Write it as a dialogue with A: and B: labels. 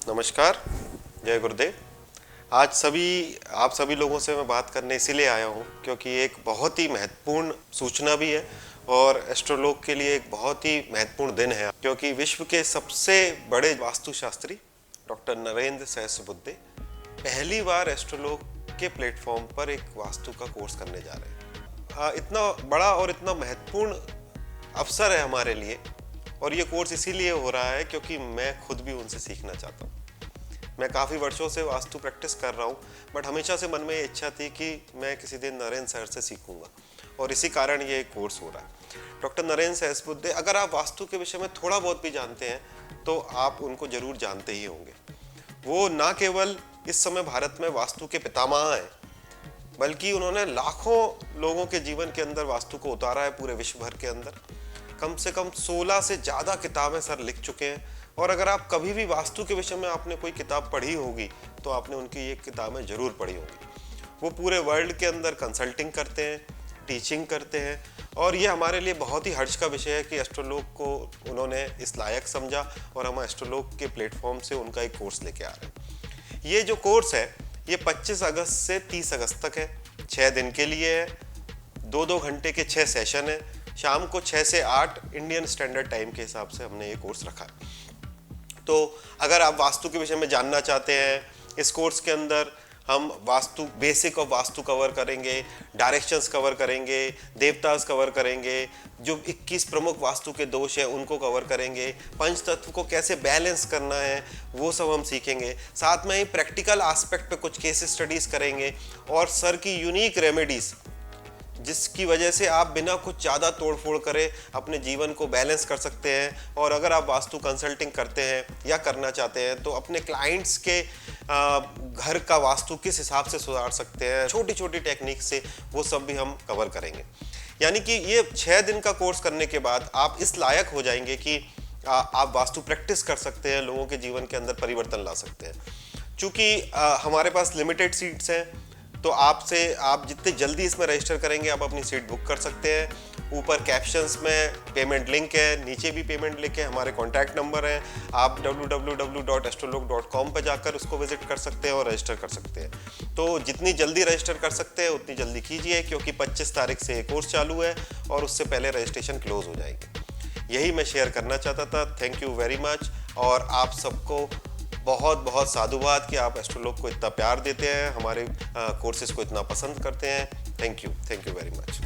A: नमस्कार, जय गुरुदेव। आज आप सभी लोगों से मैं बात करने इसीलिए आया हूँ क्योंकि एक बहुत ही महत्वपूर्ण सूचना भी है और एस्ट्रोलॉग के लिए एक बहुत ही महत्वपूर्ण दिन है, क्योंकि विश्व के सबसे बड़े वास्तुशास्त्री डॉक्टर नरेंद्र सहस्रबुद्धे पहली बार एस्ट्रोलॉग के प्लेटफॉर्म पर एक वास्तु का कोर्स करने जा रहे हैं। इतना बड़ा और इतना महत्वपूर्ण अवसर है हमारे लिए, और ये कोर्स इसीलिए हो रहा है क्योंकि मैं खुद भी उनसे सीखना चाहता हूँ। मैं काफ़ी वर्षों से वास्तु प्रैक्टिस कर रहा हूँ, बट हमेशा से मन में ये इच्छा थी कि मैं किसी दिन नरेंद्र सर से सीखूंगा, और इसी कारण ये कोर्स हो रहा है। डॉक्टर नरेंद्र सहस्रबुद्धे, अगर आप वास्तु के विषय में थोड़ा बहुत भी जानते हैं तो आप उनको जरूर जानते ही होंगे। वो ना केवल इस समय भारत में वास्तु के पितामह हैं, बल्कि उन्होंने लाखों लोगों के जीवन के अंदर वास्तु को उतारा है। पूरे विश्व भर के अंदर कम से कम 16 से ज़्यादा किताबें सर लिख चुके हैं। और अगर आप कभी भी वास्तु के विषय में आपने कोई किताब पढ़ी होगी तो आपने उनकी ये किताबें ज़रूर पढ़ी होगी। वो पूरे वर्ल्ड के अंदर कंसल्टिंग करते हैं, टीचिंग करते हैं, और ये हमारे लिए बहुत ही हर्ष का विषय है कि एस्ट्रोलॉग को उन्होंने इस लायक समझा और हम एस्ट्रोलॉग के प्लेटफॉर्म से उनका एक कोर्स लेके आ रहे हैं। ये जो कोर्स है ये 25 अगस्त से 30 अगस्त तक है, 6 दिन के लिए है। 2-2 घंटे के 6 सेशन है। शाम को 6 से 8 इंडियन स्टैंडर्ड टाइम के हिसाब से हमने ये कोर्स रखा है। तो अगर आप वास्तु के विषय में जानना चाहते हैं, इस कोर्स के अंदर हम vastu basic of vastu cover करेंगे, डायरेक्शंस कवर करेंगे, देवतास कवर करेंगे, जो 21 प्रमुख वास्तु के दोष हैं उनको कवर करेंगे, पंच तत्व को कैसे बैलेंस करना है वो सब हम सीखेंगे। साथ में ही प्रैक्टिकल एस्पेक्ट पे कुछ केस स्टडीज करेंगे और सर की यूनिक रेमेडीज, जिसकी वजह से आप बिना कुछ ज़्यादा तोड़फोड़ करे अपने जीवन को बैलेंस कर सकते हैं। और अगर आप वास्तु कंसल्टिंग करते हैं या करना चाहते हैं तो अपने क्लाइंट्स के घर का वास्तु किस हिसाब से सुधार सकते हैं, छोटी छोटी टेक्निक से, वो सब भी हम कवर करेंगे। यानी कि ये 6 दिन का कोर्स करने के बाद आप इस लायक हो जाएंगे कि आप वास्तु प्रैक्टिस कर सकते हैं, लोगों के जीवन के अंदर परिवर्तन ला सकते हैं। चूँकि हमारे पास लिमिटेड सीट्स हैं तो आप जितने जल्दी इसमें रजिस्टर करेंगे आप अपनी सीट बुक कर सकते हैं। ऊपर कैप्शंस में पेमेंट लिंक है, नीचे भी पेमेंट लिंक है, हमारे कॉन्टैक्ट नंबर है। आप www.astrolog.com पर जाकर उसको विजिट कर सकते हैं और रजिस्टर कर सकते हैं। तो जितनी जल्दी रजिस्टर कर सकते हैं उतनी जल्दी कीजिए, क्योंकि 25 तारीख से ये कोर्स चालू है और उससे पहले रजिस्ट्रेशन क्लोज हो जाएगी। यही मैं शेयर करना चाहता था। थैंक यू वेरी मच, और आप सबको बहुत बहुत साधुवाद कि आप एस्ट्रोलॉग को इतना प्यार देते हैं, हमारे कोर्सेज को इतना पसंद करते हैं। Thank you very much.